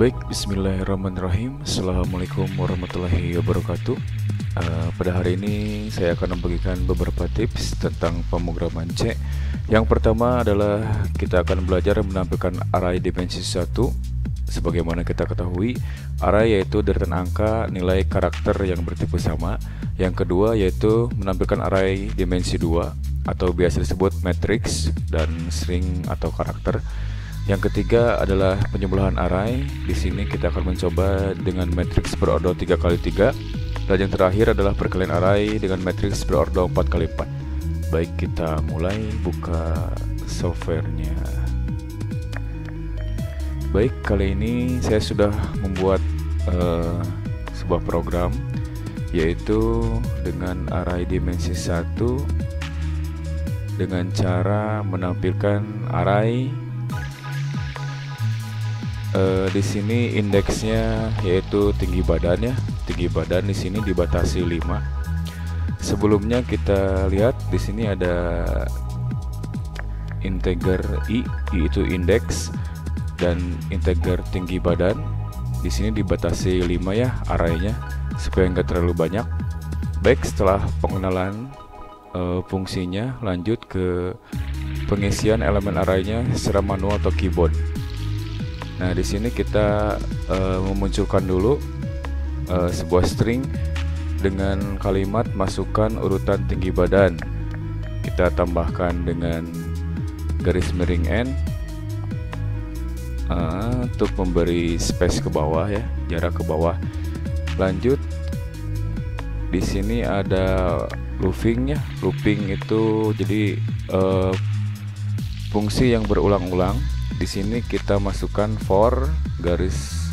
Baik, bismillahirrahmanirrahim. Assalamualaikum warahmatullahi wabarakatuh. Pada hari ini saya akan membagikan beberapa tips tentang pemrograman C. Yang pertama adalah kita akan belajar menampilkan array dimensi 1. Sebagaimana kita ketahui, array yaitu deretan angka nilai karakter yang bertipe sama. Yang kedua yaitu menampilkan array dimensi 2 atau biasa disebut matriks dan string atau karakter. Yang ketiga adalah penyembelihan array. Di sini kita akan mencoba dengan matriks berordol 3x3. Dan yang terakhir adalah perkalian array dengan matriks berordol 4x4. Baik, kita mulai buka softwarenya. Baik, kali ini saya sudah membuat sebuah program, yaitu dengan array dimensi 1 dengan cara menampilkan array. Di sini indeksnya yaitu tinggi badan ya. Tinggi badan di sini dibatasi 5. Sebelumnya kita lihat di sini ada integer i itu indeks, dan integer tinggi badan di sini dibatasi 5 ya arraynya supaya nggak terlalu banyak. Baik, setelah pengenalan fungsinya, lanjut ke pengisian elemen arraynya secara manual atau keyboard. Nah, di sini kita memunculkan dulu sebuah string dengan kalimat masukkan urutan tinggi badan. Kita tambahkan dengan garis miring n untuk memberi space ke bawah ya, jarak ke bawah. Lanjut, di sini ada looping ya. Looping itu jadi fungsi yang berulang-ulang. Di sini kita masukkan for garis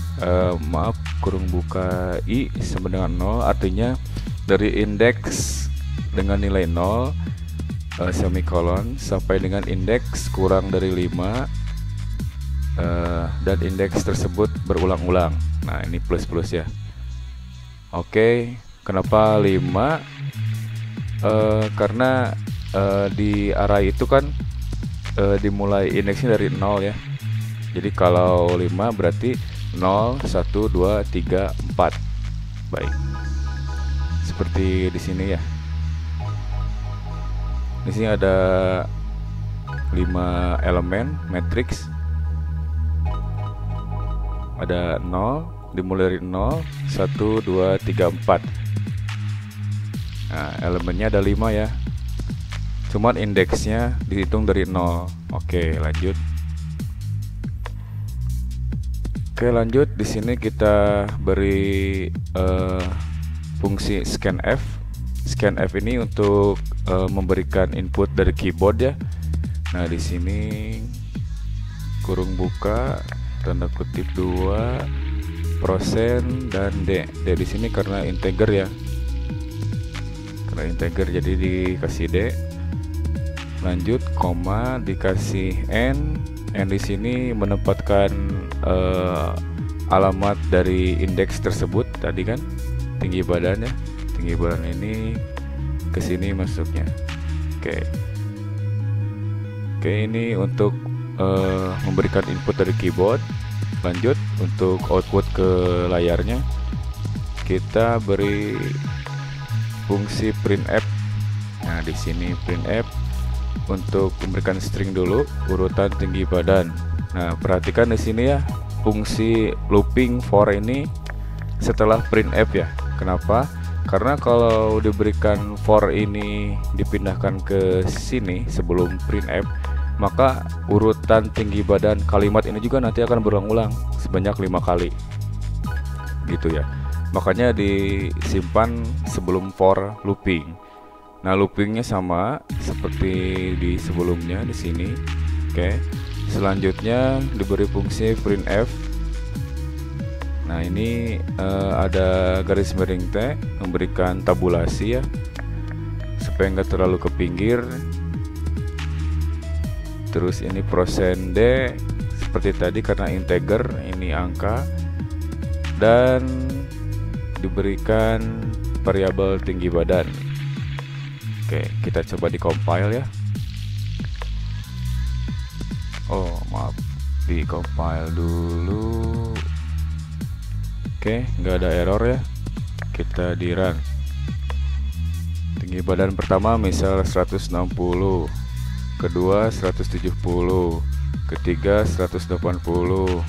kurung buka i sama dengan 0, artinya dari indeks dengan nilai 0 semikolon sampai dengan indeks kurang dari 5 dan indeks tersebut berulang-ulang. Nah, ini plus ya. Oke, kenapa 5? Karena di array itu kan dimulai indeksnya dari 0 ya. Jadi kalau 5 berarti 0, 1, 2, 3, 4. Baik. Seperti di sini ya. Di sini ada 5 elemen matriks. Ada 0, dimulai dari 0, 1, 2, 3, 4. Nah, elemennya ada 5 ya. Cuman indeksnya dihitung dari 0. Oke, lanjut. Lanjut. Di sini kita beri fungsi scanf. Scanf ini untuk memberikan input dari keyboard ya. Nah, di sini kurung buka tanda kutip 2 % dan d. D di sini karena integer ya. Karena integer jadi dikasih d. Lanjut, koma, dikasih n di sini menempatkan alamat dari indeks tersebut tadi kan, tinggi badannya. Tinggi badan ini ke sini masuknya. Oke, ini untuk memberikan input dari keyboard. Lanjut, untuk output ke layarnya kita beri fungsi printf. Nah, di sini printf untuk memberikan string dulu urutan tinggi badan. Nah, perhatikan di sini ya, fungsi looping for ini setelah printf ya. Kenapa? Karena kalau diberikan for ini dipindahkan ke sini sebelum printf, maka urutan tinggi badan kalimat ini juga nanti akan berulang-ulang sebanyak 5 kali. Gitu ya. Makanya disimpan sebelum for looping. Nah, loopingnya sama seperti di sebelumnya di sini. Oke. Selanjutnya diberi fungsi printf. Nah, ini ada garis miring T memberikan tabulasi ya, supaya nggak terlalu ke pinggir. Terus ini % D seperti tadi karena integer, ini angka, dan diberikan variabel tinggi badan. Oke, kita coba di compile ya. Oh, maaf, di compile dulu. Oke, nggak ada error ya. Kita di run. Tinggi badan pertama misal 160, kedua 170, ketiga 180,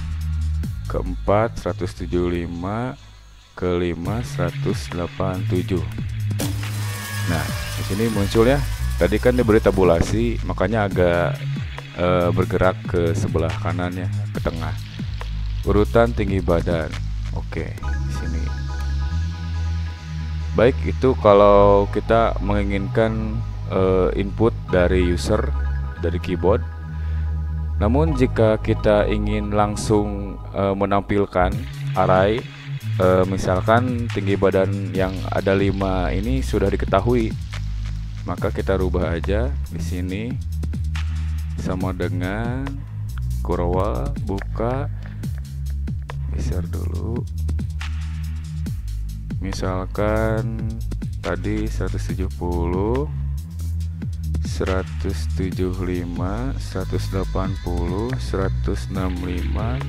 keempat 175, kelima 187. Nah, di sini muncul ya. Tadi kan diberi tabulasi, makanya agak bergerak ke sebelah kanannya, ke tengah. Urutan tinggi badan. Oke, di sini. Baik, itu kalau kita menginginkan input dari user dari keyboard. Namun jika kita ingin langsung menampilkan array, misalkan tinggi badan yang ada 5 ini sudah diketahui, maka kita rubah aja di sini sama dengan kurwa buka, geser dulu. Misalkan tadi 170, 175, 180, 165,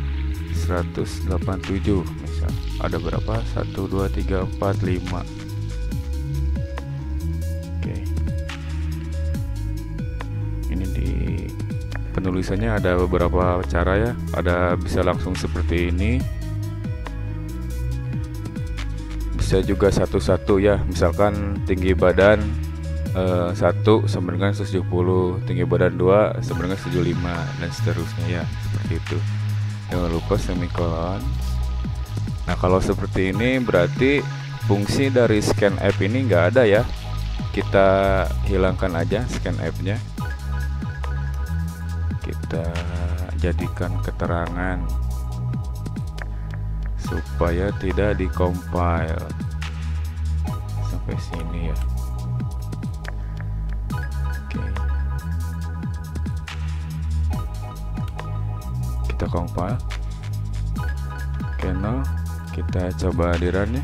187 misal. Ada berapa? 1, 2, 3, 4, 5. Oke. Ini di penulisannya ada beberapa cara ya. Ada bisa langsung seperti ini. Bisa juga satu-satu ya. Misalkan tinggi badan 1 sama dengan 170, tinggi badan 2 sama dengan 175, dan seterusnya ya, seperti itu. Jangan lupa semikolon. Nah, kalau seperti ini berarti fungsi dari scanf ini nggak ada ya. Kita hilangkan aja scanf nya. Kita jadikan keterangan supaya tidak di-compile sampai sini ya. Kita compile, kernel, kita coba di run ya.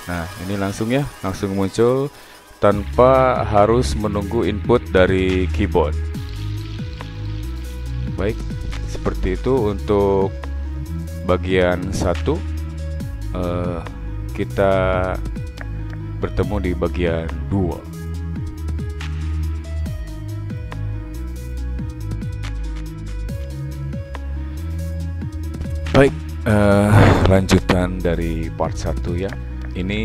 Nah, ini langsung ya, langsung muncul tanpa harus menunggu input dari keyboard. Baik, seperti itu untuk bagian 1. Kita bertemu di bagian 2. Baik, lanjutan dari part 1 ya. Ini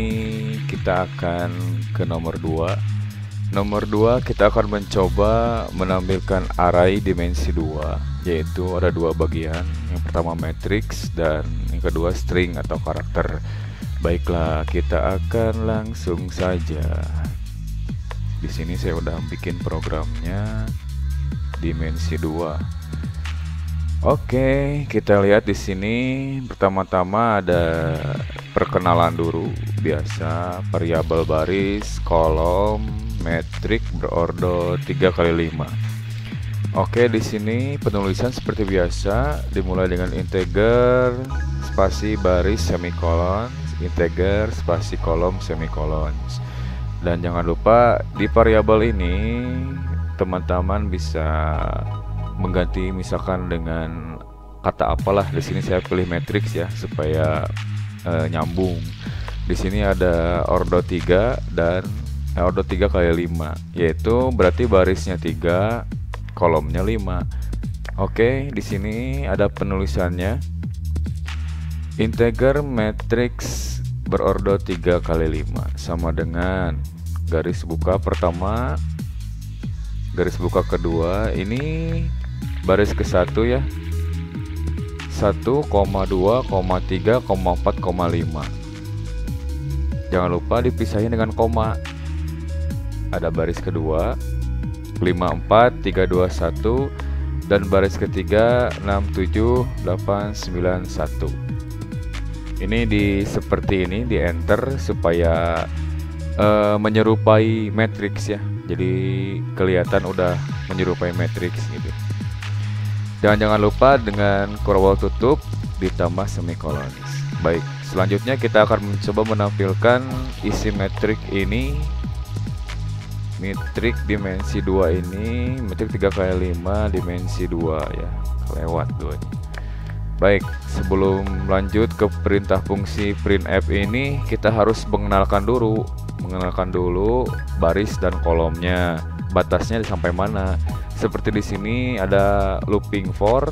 kita akan ke nomor 2. Nomor 2 kita akan mencoba menampilkan array dimensi 2, yaitu ada 2 bagian. Yang pertama matrix dan yang kedua string atau karakter. Baiklah, kita akan langsung saja. Di sini saya udah bikin programnya dimensi 2. Oke, kita lihat di sini pertama-tama ada perkenalan dulu, biasa variabel baris, kolom, metrik berordo 3x5. Oke, di sini penulisan seperti biasa dimulai dengan integer, spasi baris semikolon, integer, spasi kolom semikolon. Dan jangan lupa di variabel ini teman-teman bisa mengganti misalkan dengan kata apalah. Di sini saya pilih matrix ya supaya nyambung. Di sini ada ordo 3 dan ordo 3x5, yaitu berarti barisnya 3, kolomnya 5. Oke, di sini ada penulisannya. Integer matrix berordo 3x5 sama dengan garis buka pertama, garis buka kedua, ini baris ke-1 ya, 1, 2, 3, 4, 5. Jangan lupa dipisahin dengan koma. Ada baris kedua 5, 4, 3, 2, 1, dan baris ketiga 6, 7, 8, 9, 1. Ini seperti ini di enter supaya menyerupai matrix ya. Jadi kelihatan udah menyerupai matrix gitu. Dan jangan lupa dengan kurwa tutup ditambah semikolonis. Baik, selanjutnya kita akan mencoba menampilkan isi metrik ini. Metrik dimensi 2 ini, metrik 3x5 dimensi 2 ya. Kelewat 2 nya. Baik, sebelum lanjut ke perintah fungsi printf ini, kita harus mengenalkan dulu baris dan kolomnya, batasnya sampai mana. Seperti di sini ada looping for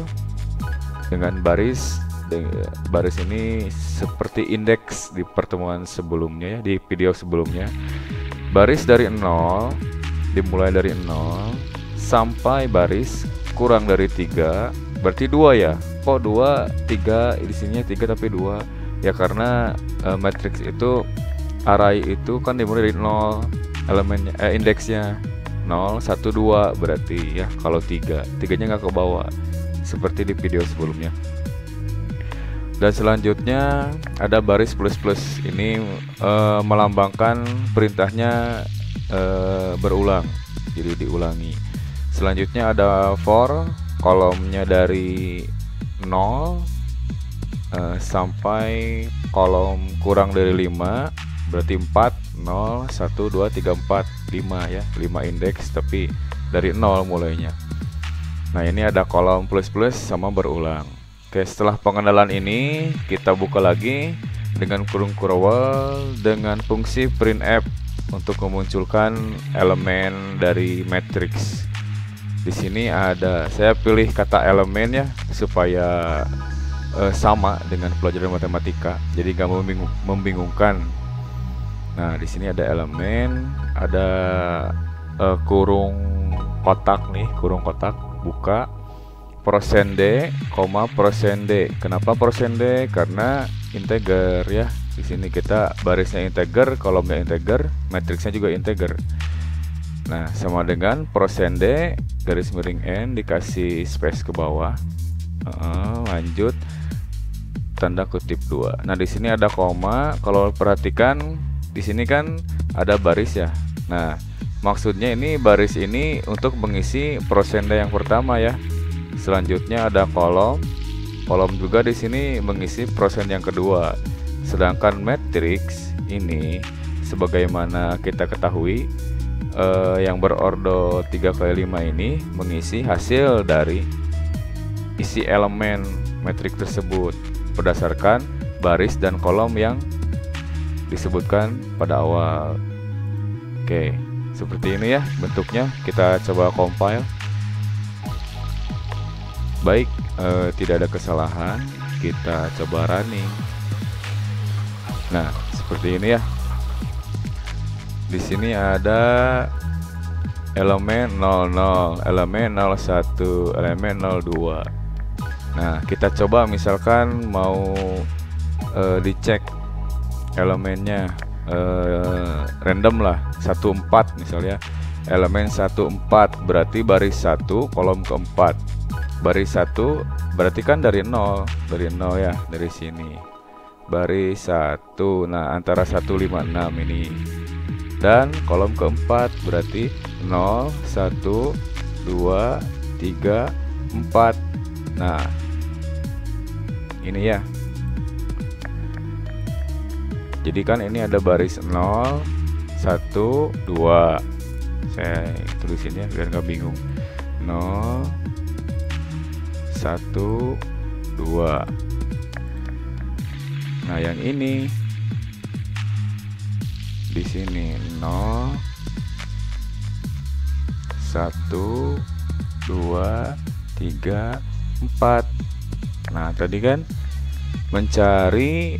dengan baris ini seperti indeks di pertemuan sebelumnya ya, di video sebelumnya. Baris dari 0 dimulai dari 0 sampai baris kurang dari 3, berarti 2 ya. Kok 2, 3, di sininya 3 tapi 2 ya, karena matriks itu array itu kan dimulai dari 0 elemennya, indeksnya 0, 1, 2 berarti ya. Kalau 3 nya nggak ke bawah seperti di video sebelumnya. Dan selanjutnya ada baris plus plus, ini melambangkan perintahnya berulang, jadi diulangi. Selanjutnya ada for, kolomnya dari 0 sampai kolom kurang dari 5, berarti 4, 0, 1, 2, 3, 4, 5 ya, 5 indeks tapi dari 0 mulainya. Nah, ini ada kolom plus plus sama berulang. Oke, setelah pengenalan ini kita buka lagi dengan kurung kurwal dengan fungsi printf untuk memunculkan elemen dari matriks. Di sini ada, saya pilih kata elemen ya supaya sama dengan pelajaran matematika, jadi nggak membingungkan. Nah, di sini ada elemen, ada kurung kotak nih, kurung kotak, buka %d, %d. Kenapa %d? Karena integer ya. Di sini kita barisnya integer, kolomnya integer, matriksnya juga integer. Nah, sama dengan %d garis miring n dikasih space ke bawah. Lanjut tanda kutip 2. Nah, di sini ada koma. Kalau perhatikan di sini kan ada baris ya. Nah, maksudnya ini baris ini untuk mengisi %d yang pertama ya. Selanjutnya ada kolom. Kolom juga di sini mengisi % yang kedua. Sedangkan matriks ini sebagaimana kita ketahui yang berordo 3x5 ini mengisi hasil dari isi elemen matriks tersebut berdasarkan baris dan kolom yang disebutkan pada awal. Oke, seperti ini ya bentuknya. Kita coba compile. Baik, tidak ada kesalahan. Kita coba running. Nah, seperti ini ya. Di sini ada elemen 00, elemen 01, elemen 02. Nah, kita coba misalkan mau dicek elemennya random lah, 14 misalnya. Elemen 14 berarti baris 1 kolom keempat. Baris 1 berarti kan dari 0 ya, dari sini. Baris 1. Nah, antara 156 ini. Dan kolom keempat berarti 0, 1, 2, 3, 4. Nah, ini ya. Jadi kan ini ada baris 0, 1, 2. Saya tulisin ya biar nggak bingung. 0, 1, 2. Nah, yang ini di sini 0, 1, 2, 3, 4. Nah, tadi kan mencari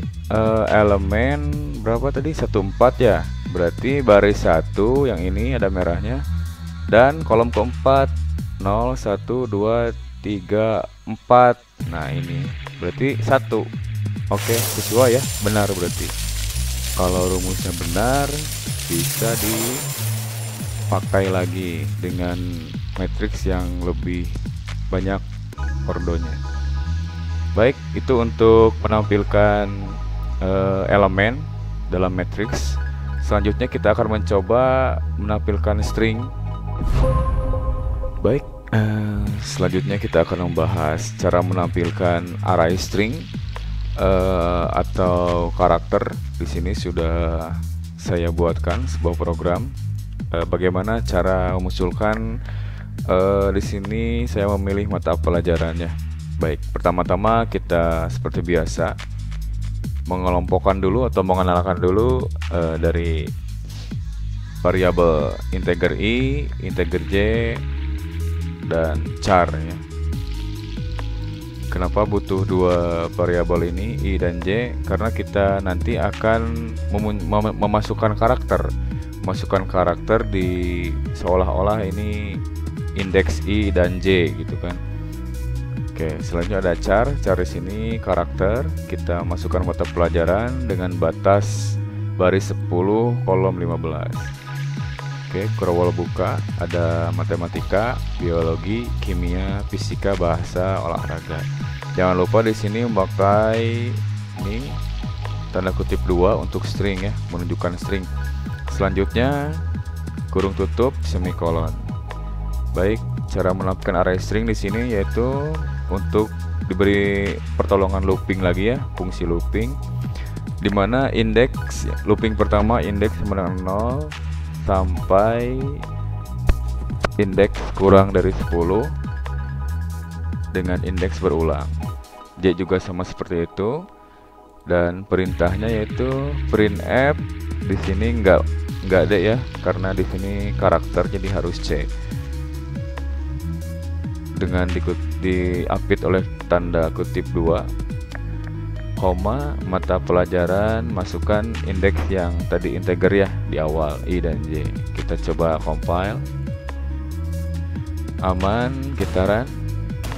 elemen berapa tadi? 14 ya. Berarti baris 1 yang ini ada merahnya dan kolom keempat 0, 1, 2, 3, 4. Nah, ini berarti 1. Oke, sesuai ya, benar berarti. Kalau rumusnya benar, bisa dipakai lagi dengan matriks yang lebih banyak ordonya. Baik, itu untuk menampilkan elemen dalam matriks. Selanjutnya kita akan mencoba menampilkan string. Baik, selanjutnya kita akan membahas cara menampilkan array string atau karakter. Di sini sudah saya buatkan sebuah program bagaimana cara memunculkan. Di sini saya memilih mata pelajarannya. Baik, pertama-tama kita seperti biasa mengelompokkan dulu atau mengenalkan dulu dari variabel integer i, integer j, dan char ya. Kenapa butuh dua variabel ini i dan j? Karena kita nanti akan memasukkan karakter di seolah-olah ini indeks i dan j gitu kan. Oke, selanjutnya ada char di sini karakter, kita masukkan mata pelajaran dengan batas baris 10 kolom 15. Oke, Kurawal buka, ada matematika, biologi, kimia, fisika, bahasa, olahraga. Jangan lupa di sini memakai ini tanda kutip 2 untuk string ya, menunjukkan string. Selanjutnya kurung tutup semikolon. Baik, cara menerapkan array string di sini yaitu untuk diberi pertolongan looping lagi ya, fungsi looping, dimana indeks looping pertama indeks sama dengan 0 sampai indeks kurang dari 10 dengan indeks berulang. J juga sama seperti itu, dan perintahnya yaitu printf. Di sini nggak ada ya, karena di sini karakter jadi harus C. Dengan diapit oleh tanda kutip 2, koma, mata pelajaran, masukkan indeks yang tadi integer ya di awal i dan j. Kita coba compile, aman, kita run.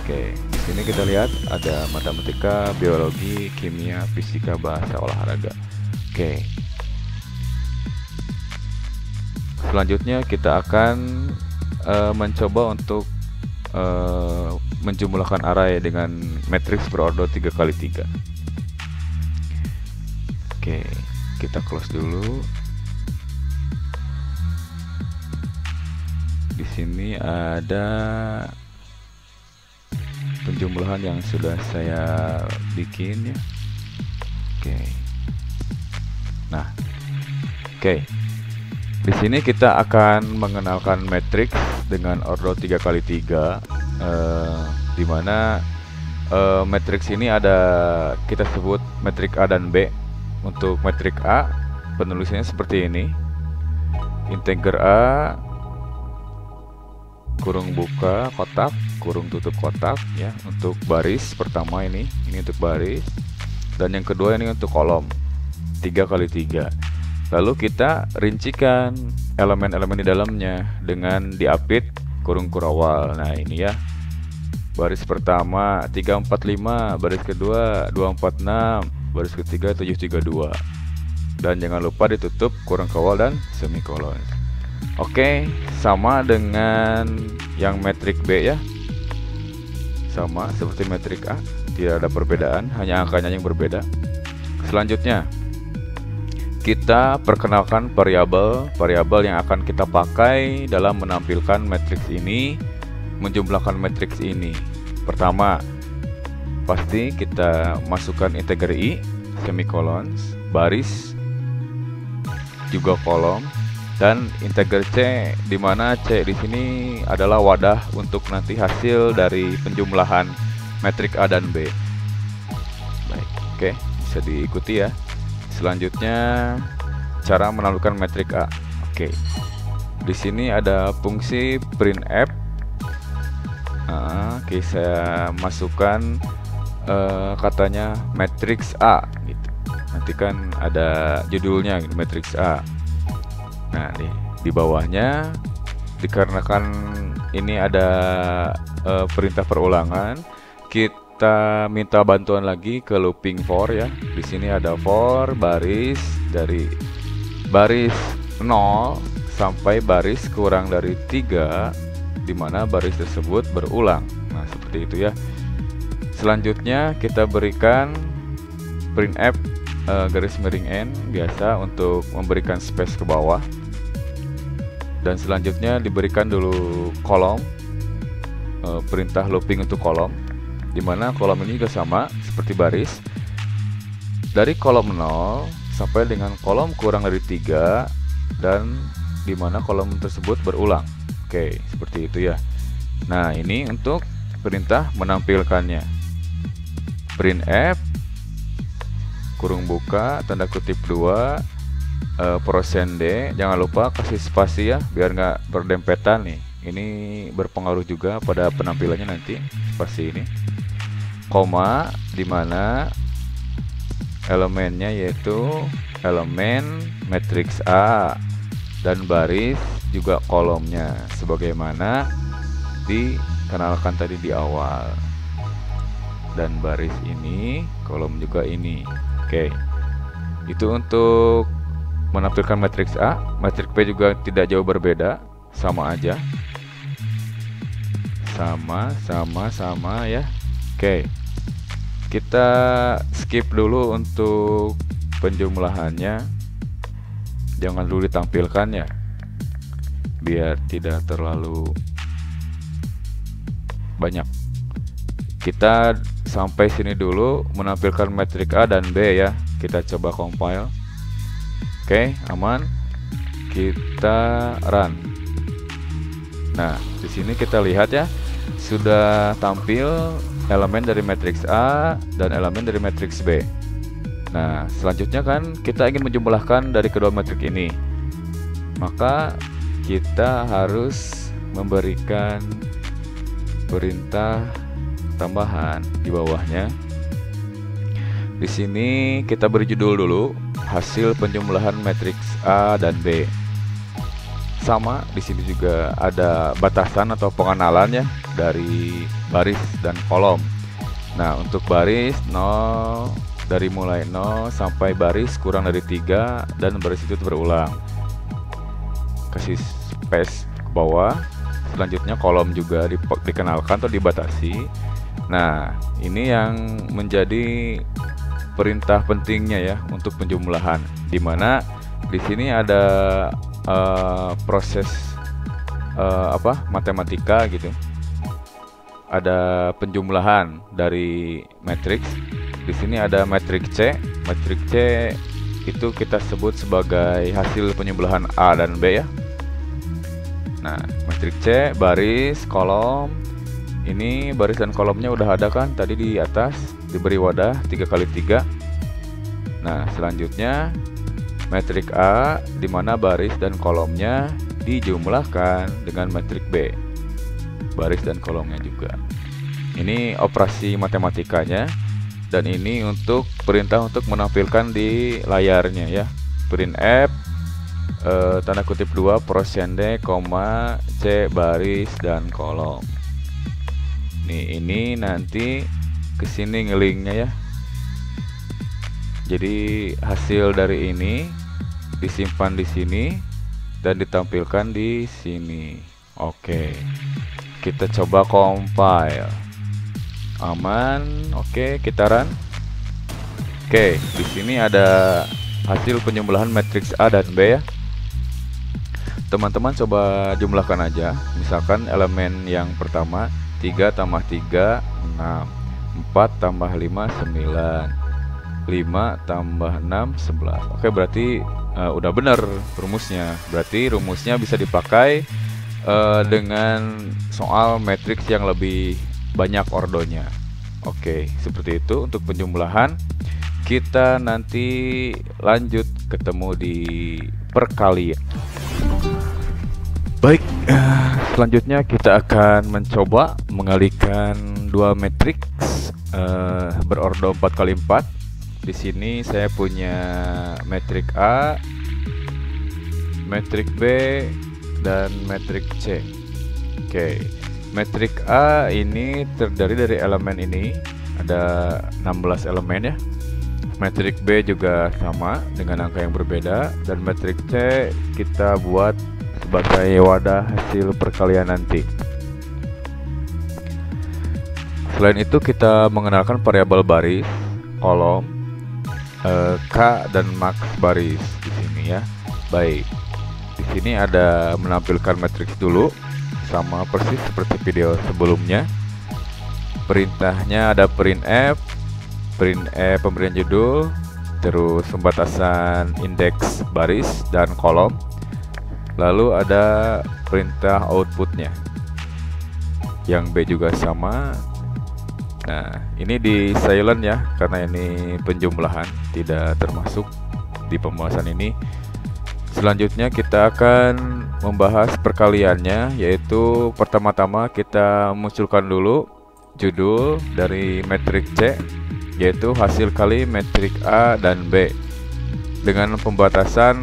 Oke, di sini kita lihat ada matematika, biologi, kimia, fisika, bahasa, olahraga. Oke, selanjutnya kita akan mencoba untuk menjumlahkan array dengan matriks berordo 3x3. Oke, kita close dulu. Di sini ada penjumlahan yang sudah saya bikin ya. Oke. Nah, oke. Di sini kita akan mengenalkan matriks dengan ordo 3x3, di mana matriks ini ada kita sebut metrik A dan B. Untuk metrik A penulisannya seperti ini, integer A kurung buka kotak kurung tutup kotak ya, untuk baris pertama ini untuk baris, dan yang kedua ini untuk kolom 3x3. Lalu kita rincikan elemen-elemen di dalamnya dengan diapit kurung kurawal. Nah ini ya, baris pertama 345, baris kedua 246, baris ketiga 732, dan jangan lupa ditutup kurung kawal dan semikolon. Oke, sama dengan yang metrik B ya, sama seperti metrik A, tidak ada perbedaan, hanya angkanya yang berbeda. Selanjutnya kita perkenalkan variabel yang akan kita pakai dalam menampilkan matriks ini, menjumlahkan matriks ini. Pertama, pasti kita masukkan integer i, semikolon, baris, juga kolom, dan integer c, di mana c di sini adalah wadah untuk nanti hasil dari penjumlahan metrik A dan B. Baik, oke, bisa diikuti ya. Selanjutnya cara menampilkan metrik A. Oke, di sini ada fungsi printf. Oke, saya masukkan katanya matriks A gitu. Nanti kan ada judulnya gitu, matriks A. Nah, di bawahnya dikarenakan ini ada perintah perulangan, kita minta bantuan lagi ke looping for ya. Di sini ada for baris dari baris 0 sampai baris kurang dari 3, di mana baris tersebut berulang. Nah, seperti itu ya. Selanjutnya kita berikan printf garis miring n biasa untuk memberikan space ke bawah. Dan selanjutnya diberikan dulu kolom, perintah looping untuk kolom, dimana kolom ini juga sama seperti baris, dari kolom 0 sampai dengan kolom kurang dari 3, dan dimana kolom tersebut berulang. Oke, seperti itu ya. Nah, ini untuk perintah menampilkannya. printf kurung buka tanda kutip 2 %d, jangan lupa kasih spasi ya biar nggak berdempetan nih. Ini berpengaruh juga pada penampilannya nanti spasi ini. Koma dimana elemennya yaitu elemen matriks A dan baris juga kolomnya sebagaimana dikenalkan tadi di awal. Dan baris ini, kolom juga ini. Oke. Itu untuk menampilkan matriks A. Matriks B juga tidak jauh berbeda, sama aja. Sama ya. Oke. Kita skip dulu untuk penjumlahannya. Jangan dulu ditampilkan ya, biar tidak terlalu banyak. Kita sampai sini dulu menampilkan matriks A dan B ya. Kita coba compile. Oke, aman. Kita run. Nah, di sini kita lihat ya, sudah tampil elemen dari matriks A dan elemen dari matriks B. Nah, selanjutnya kan kita ingin menjumlahkan dari kedua matriks ini. Maka kita harus memberikan perintah tambahan di bawahnya. Di sini kita beri judul dulu, hasil penjumlahan matriks A dan B. Sama, di sini juga ada batasan atau pengenalan ya dari baris dan kolom. Nah, untuk baris 0 dari mulai 0 sampai baris kurang dari 3 dan baris itu berulang. Kasih space ke bawah. Selanjutnya kolom juga dikenalkan atau dibatasi. Nah, ini yang menjadi perintah pentingnya ya untuk penjumlahan, dimana di sini ada proses matematika gitu. Ada penjumlahan dari matriks. Di sini ada matriks C. Matriks C itu kita sebut sebagai hasil penjumlahan A dan B ya. Nah, matriks C, baris, kolom. Ini baris dan kolomnya udah ada kan tadi di atas, diberi wadah 3x3. Nah, selanjutnya matriks A di mana baris dan kolomnya dijumlahkan dengan matriks B. Baris dan kolomnya juga. Ini operasi matematikanya, dan ini untuk perintah untuk menampilkan di layarnya ya. Printf tanda kutip 2 %d, C baris dan kolom. Nih, ini nanti kesini ngelinknya ya. Jadi hasil dari ini disimpan di sini dan ditampilkan di sini. Oke, kita coba compile. Aman. Oke, kita run. Oke, di sini ada hasil penjumlahan matriks A dan B ya. Teman-teman coba jumlahkan aja. Misalkan elemen yang pertama 3 tambah 3 6, 4 tambah 5 9, 5 tambah 6 11. Oke, berarti udah bener rumusnya. Berarti rumusnya bisa dipakai dengan soal matriks yang lebih banyak ordonya. Oke, seperti itu untuk penjumlahan. Kita nanti lanjut ketemu di perkalian. Baik, selanjutnya kita akan mencoba mengalikan dua matriks berordo 4x4. Di sini saya punya matriks A, matriks B, dan matriks C. Oke, matriks A ini terdiri dari elemen ini, ada 16 elemen ya. Matriks B juga sama dengan angka yang berbeda, dan matriks C kita buat sebagai wadah hasil perkalian nanti. Selain itu kita mengenalkan variabel baris, kolom, K dan max baris di sini ya. Baik, di sini ada menampilkan matriks dulu, sama persis seperti video sebelumnya. Perintahnya ada printf, pemberian judul, terus pembatasan indeks baris dan kolom. Lalu ada perintah outputnya. Yang B juga sama. Nah, ini di silent ya, karena ini penjumlahan, tidak termasuk di pembahasan ini. Selanjutnya kita akan membahas perkaliannya, yaitu pertama-tama kita munculkan dulu judul dari metrik C, yaitu hasil kali metrik A dan B, dengan pembatasan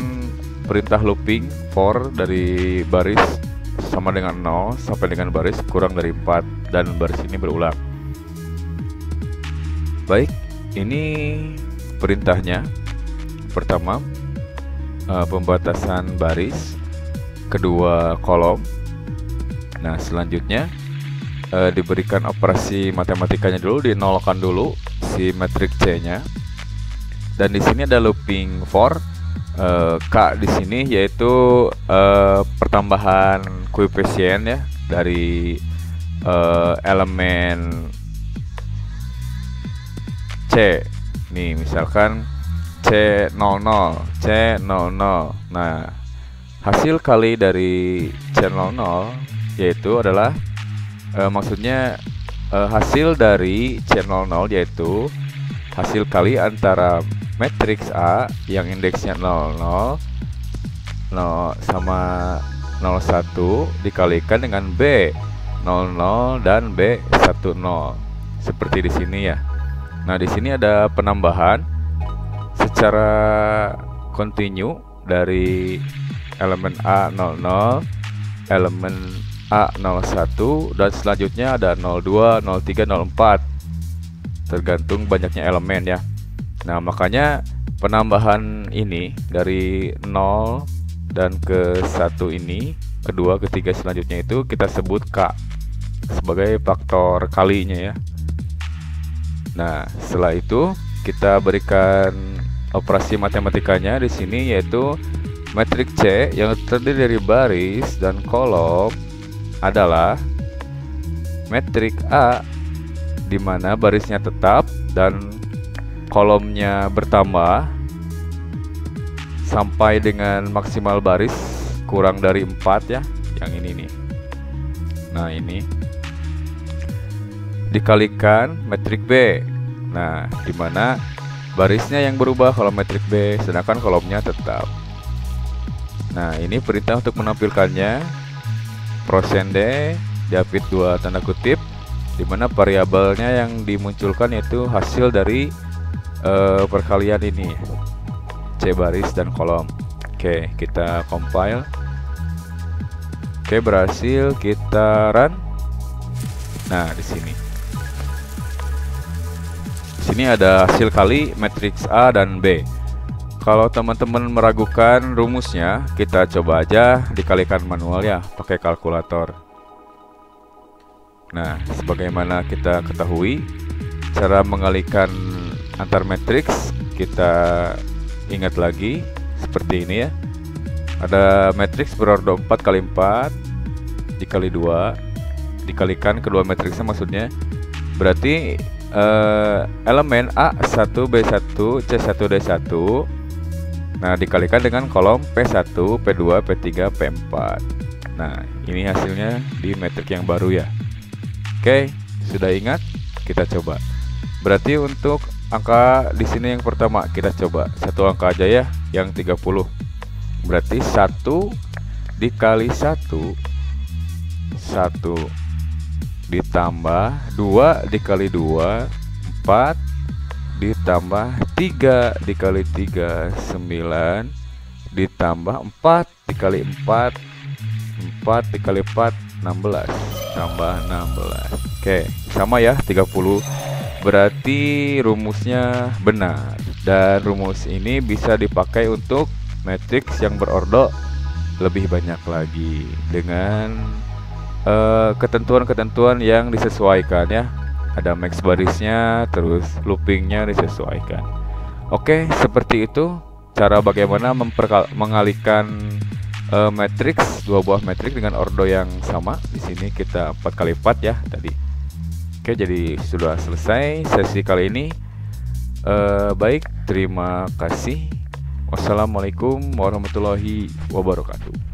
perintah looping for dari baris sama dengan 0 sampai dengan baris kurang dari 4, dan baris ini berulang. Baik, ini perintahnya. Pertama, pembatasan baris, kedua kolom. Nah, selanjutnya diberikan operasi matematikanya dulu, dinolkan dulu si metrik C-nya. Dan di sini ada looping for K di sini, yaitu pertambahan koefisien ya dari elemen C. Nih, misalkan C00, C00. Nah, hasil kali dari C00 yaitu adalah maksudnya hasil dari C00 yaitu hasil kali antara matriks A yang indeksnya 00 sama 01 dikalikan dengan B 00 dan B10, seperti di sini ya. Nah, di sini ada penambahan secara kontinu dari elemen A00, elemen A01, dan selanjutnya ada 02, 03, 04, tergantung banyaknya elemen ya. Nah, makanya penambahan ini dari 0 dan ke 1 ini, kedua, ketiga, selanjutnya itu kita sebut K sebagai faktor kalinya ya. Nah, setelah itu kita berikan operasi matematikanya di sini, yaitu metrik C yang terdiri dari baris dan kolom adalah metrik A, di mana barisnya tetap dan kolomnya bertambah sampai dengan maksimal baris kurang dari 4 ya, yang ini nih. Nah, ini dikalikan metrik B. Nah, di mana barisnya yang berubah kalau metrik B, sedangkan kolomnya tetap. Nah, ini perintah untuk menampilkannya. %D diapit 2 tanda kutip, di mana variabelnya yang dimunculkan yaitu hasil dari perkalian ini, C baris dan kolom. Oke, kita compile. Oke, berhasil, kita run. Nah, di sini ada hasil kali matriks A dan B. Kalau teman-teman meragukan rumusnya, kita coba aja dikalikan manual ya, pakai kalkulator. Nah, sebagaimana kita ketahui, cara mengalikan antar matriks kita ingat lagi seperti ini ya. Ada matriks berordo 4 kali 4 dikali 2, dikalikan kedua matriksnya, maksudnya berarti elemen A1, B1, C1, D1, nah dikalikan dengan kolom P1, P2, P3, P4. Nah, ini hasilnya di metrik yang baru ya. Oke, sudah ingat? Kita coba. Berarti untuk angka di sini yang pertama kita coba satu angka aja ya, yang 30. Berarti 1 dikali 1 ditambah 2 dikali 2 4 ditambah 3 dikali 3 9 ditambah 4 dikali 4 4 dikali 4 16 tambah 16. Oke, sama ya 30. Berarti rumusnya benar, dan rumus ini bisa dipakai untuk matriks yang berordo lebih banyak lagi dengan ketentuan-ketentuan yang disesuaikan ya. Ada max barisnya, terus loopingnya disesuaikan. Oke, seperti itu cara bagaimana mengalihkan matriks, dua buah matriks dengan ordo yang sama. Di sini kita 4 kali 4 ya tadi. Oke, jadi sudah selesai sesi kali ini. Baik, terima kasih. Wassalamualaikum warahmatullahi wabarakatuh.